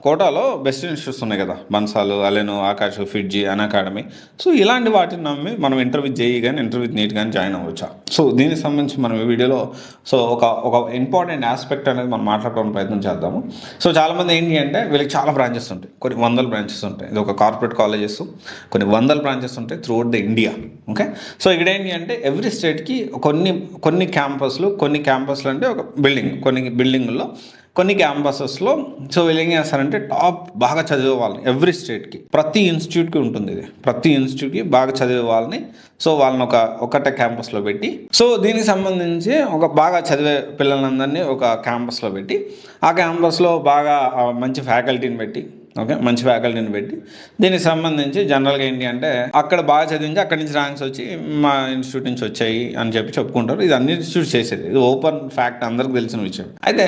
కోటాలో best institutes ఉన్నాయి కదా, బన్సాలు, అలెను, ఆకాష్, ఫిడ్జీ, అకాడమీ. సో ఇలాంటి వాటిని నమ్మి మనం ఇంటర్వ్యూ జేఈ కానీ ఇంటర్వ్యూ నీట్ కానీ జాయిన్ అవ్వచ్చా? సో దీనికి సంబంధించి మనం ఈ వీడియోలో సో ఒక ఇంపార్టెంట్ ఆస్పెక్ట్ అనేది మనం మాట్లాడుకోవడానికి ప్రయత్నం చేద్దాము. సో చాలామంది ఏంటి అంటే వీళ్ళకి చాలా బ్రాంచెస్ ఉంటాయి, కొన్ని వందల బ్రాంచెస్ ఉంటాయి. ఇది ఒక కార్పొరేట్ కాలేజెస్, కొన్ని వందల బ్రాంచెస్ ఉంటాయి throughout the India. Okay, so ఇక్కడ ఏంటి అంటే ఎవ్రీ స్టేట్కి కొన్ని క్యాంపస్లు అంటే ఒక కొన్ని బిల్డింగుల్లో కొన్ని క్యాంపసెస్లో సో వీళ్ళు ఏం చేస్తారంటే టాప్ బాగా చదివే వాళ్ళని ఎవ్రీ స్టేట్కి ప్రతి ఇన్స్టిట్యూట్కి ఉంటుంది. ఇది ప్రతి ఇన్స్టిట్యూట్కి బాగా చదివే వాళ్ళని సో వాళ్ళని ఒకటే క్యాంపస్లో పెట్టి సో దీనికి సంబంధించి ఒక బాగా చదివే పిల్లలందరినీ ఒక క్యాంపస్లో పెట్టి ఆ క్యాంపస్లో బాగా మంచి ఫ్యాకల్టీని పెట్టి మంచి ఫ్యాకల్టీని పెట్టి దీనికి సంబంధించి జనరల్గా ఏంటి అంటే అక్కడ బాగా చదివించి అక్కడి నుంచి ర్యాంక్స్ వచ్చి మా ఇన్స్టిట్యూట్ నుంచి వచ్చాయి అని చెప్పుకుంటారు. ఇది అన్ని ఇన్స్టిట్యూట్ చేసేది, ఇది ఓపెన్ ఫ్యాక్ట్, అందరికి తెలిసిన విషయం. అయితే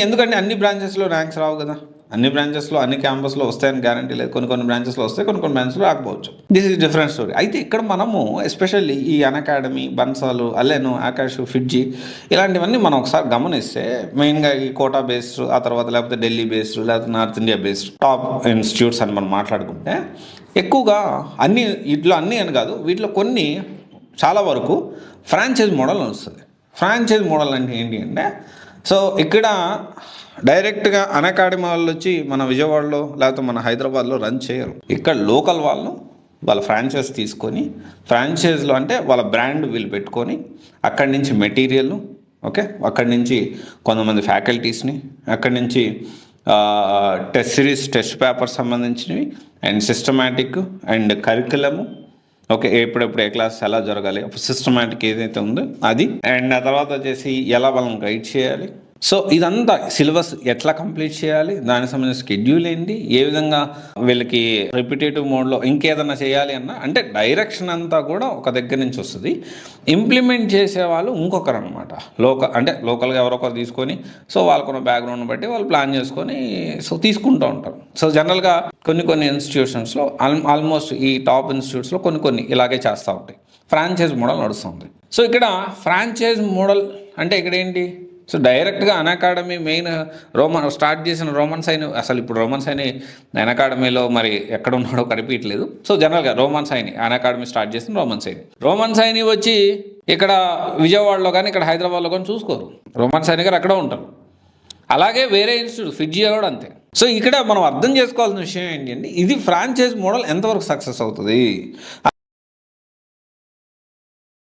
ఎందుకంటే అన్ని బ్రాంచెస్లో ర్యాంక్స్ రావు కదా, అన్ని బ్రాంచెస్లో అన్ని క్యాంపస్లో వస్తాయని గ్యారంటీ లేదు. కొన్ని బ్రాంచెస్లో వస్తాయి, కొన్ని బ్రాంచెస్లో రాకపోవచ్చు. This is different story. అయితే ఇక్కడ మనము ఎస్పెషల్లీ ఈ అకాడమీ, బన్సాలు, అలెను, ఆకాష్, ఫిడ్జీ ఇలాంటివన్నీ మనం ఒకసారి గమనిస్తే మెయిన్గా ఈ కోటా బేస్డ్, ఆ తర్వాత లేకపోతే ఢిల్లీ బేస్డ్, లేకపోతే north India based top institutes అని మనం మాట్లాడుకుంటే ఎక్కువగా అన్నీ అని కాదు, వీటిలో కొన్ని చాలా వరకు ఫ్రాంచైజ్ మోడల్ వస్తుంది. ఫ్రాంచైజ్ మోడల్ అంటే ఏంటి అంటే సో ఇక్కడ డైరెక్ట్గా అకాడమీ వాళ్ళు వచ్చి మన విజయవాడలో లేకపోతే మన హైదరాబాద్లో రన్ చేయరు. ఇక్కడ లోకల్ వాళ్ళు వాళ్ళ ఫ్రాంచైజ్ తీసుకొని ఫ్రాంచైజ్లో అంటే వాళ్ళ బ్రాండ్ వీళ్ళు పెట్టుకొని అక్కడి నుంచి మెటీరియల్ అక్కడి నుంచి కొంతమంది ఫ్యాకల్టీస్ని, అక్కడి నుంచి టెస్ట్ సిరీస్, టెస్ట్ పేపర్ సంబంధించినవి అండ్ సిస్టమాటిక్ అండ్ కరికులము ఎప్పుడెప్పుడు ఏ క్లాస్ ఎలా జరగాలి, సిస్టమాటిక్ ఏదైతే ఉందో అది, అండ్ ఆ తర్వాత వచ్చేసి ఎలా వాళ్ళని గైడ్ చేయాలి. సో ఇదంతా సిలబస్ ఎట్లా కంప్లీట్ చేయాలి, దానికి సంబంధించిన షెడ్యూల్ ఏంటి, ఏ విధంగా వీళ్ళకి రిపిటేటివ్ మోడ్లో ఇంకేదన్నా చేయాలి అంటే డైరెక్షన్ అంతా కూడా ఒక దగ్గర నుంచి వస్తుంది. ఇంప్లిమెంట్ చేసే వాళ్ళు ఇంకొకరు అనమాట, లోకల్గా ఎవరొకరు తీసుకొని సో వాళ్ళకున్న బ్యాక్గ్రౌండ్ బట్టి వాళ్ళు ప్లాన్ చేసుకొని సో తీసుకుంటూ ఉంటారు. సో జనరల్గా కొన్ని ఇన్స్టిట్యూషన్స్లో ఆల్మోస్ట్ ఈ టాప్ ఇన్స్టిట్యూట్స్లో కొన్ని ఇలాగే చేస్తూ ఉంటాయి. ఫ్రాంచైజ్ మోడల్ నడుస్తుంది. సో ఇక్కడ ఫ్రాంచైజ్ మోడల్ అంటే ఇక్కడ ఏంటి, సో డైరెక్ట్గా అకాడమీ మెయిన్ స్టార్ట్ చేసిన రోమన్ సైని, అసలు ఇప్పుడు రోమన్ సైని అకాడమీలో మరి ఎక్కడ ఉన్నాడో కనిపించలేదు. సో జనరల్గా రోమన్ సైని అకాడమీ స్టార్ట్ చేసిన రోమన్ సైని వచ్చి ఇక్కడ విజయవాడలో కానీ ఇక్కడ హైదరాబాద్లో కానీ చూసుకోరు. రోమన్ సైని గారు అక్కడ ఉంటారు. అలాగే వేరే ఇన్స్టిట్యూట్ ఫిడ్జీ కూడా అంతే. సో ఇక్కడ మనం అర్థం చేసుకోవాల్సిన విషయం ఏంటి అంటే ఇది ఫ్రాంచైజ్ మోడల్ ఎంతవరకు సక్సెస్ అవుతుంది.